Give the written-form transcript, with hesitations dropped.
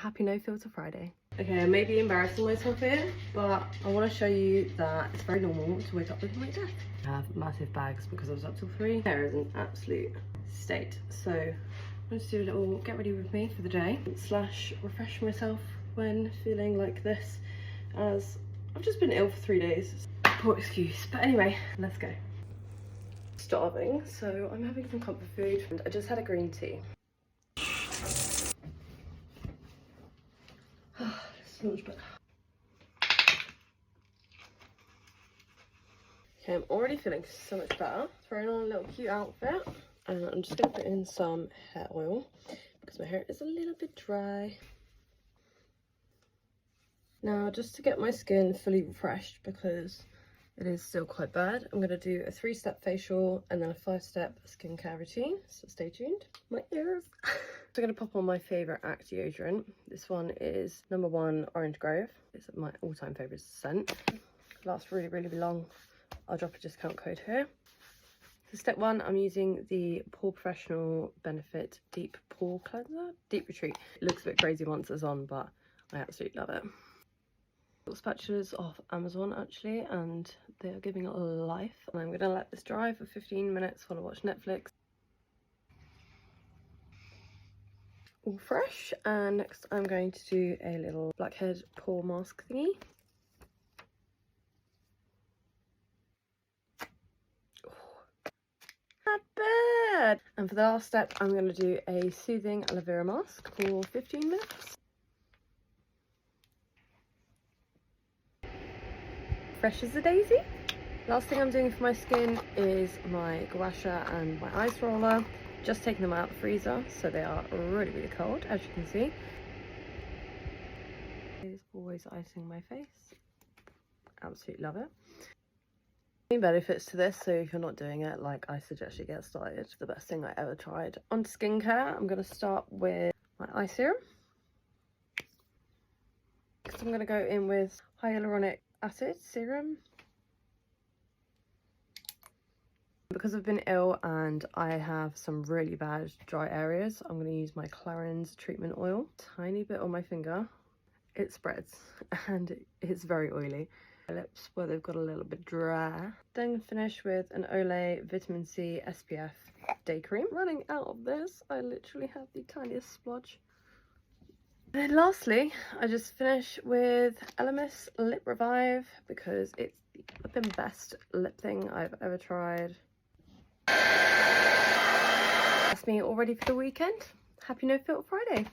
Happy No Filter Friday. Okay, I may be embarrassing myself here, but I want to show you that it's very normal to wake up looking like death. I have massive bags because I was up till 3. Hair is an absolute state, so I'm going to do a little get ready with me for the day / refresh myself when feeling like this, as I've just been ill for 3 days. Poor excuse, but anyway, let's go. Starving, so I'm having some comfort food, and I just had a green tea. Smells better. Okay, I'm already feeling so much better. Throwing on a little cute outfit, and I'm just gonna put in some hair oil because my hair is a little bit dry. Now, just to get my skin fully refreshed because it is still quite bad, I'm gonna do a 3-step facial and then a 5-step skincare routine, so stay tuned. My ears. So I'm gonna pop on my favorite Act deodorant. This one is No. 1 Orange Grove. It's my all-time favorite scent. Lasts really, really long. I'll drop a discount code here. So step 1, I'm using the Pore Professional Benefit Deep Pore Cleanser, Deep Retreat. It looks a bit crazy once it's on, but I absolutely love it. Spatulas off Amazon actually, and they are giving it a life. And I'm gonna let this dry for 15 minutes while I watch Netflix. All fresh. And next I'm going to do a little blackhead pore mask thingy. Not bad. And for the last step, I'm going to do a soothing aloe vera mask for 15 minutes. Fresh as a daisy. Last thing I'm doing for my skin is my gua sha and my ice roller. Just taking them out of the freezer, so they are really, really cold, as you can see. Is always icing my face. Absolutely love it. Benefits to this, so if you're not doing it, like, I suggest you get started. The best thing I ever tried. On to skincare, I'm going to start with my eye serum. Next I'm going to go in with hyaluronic acid serum. Because I've been ill and I have some really bad dry areas, I'm going to use my Clarins treatment oil. Tiny bit on my finger. It spreads and it's very oily. My lips where they've got a little bit dry. Then finish with an Olay Vitamin C SPF day cream. Running out of this, I literally have the tiniest splodge. And then lastly, I just finish with Elemis Lip Revive because it's the flipping best lip thing I've ever tried. That's me all ready for the weekend. Happy No Filter Friday.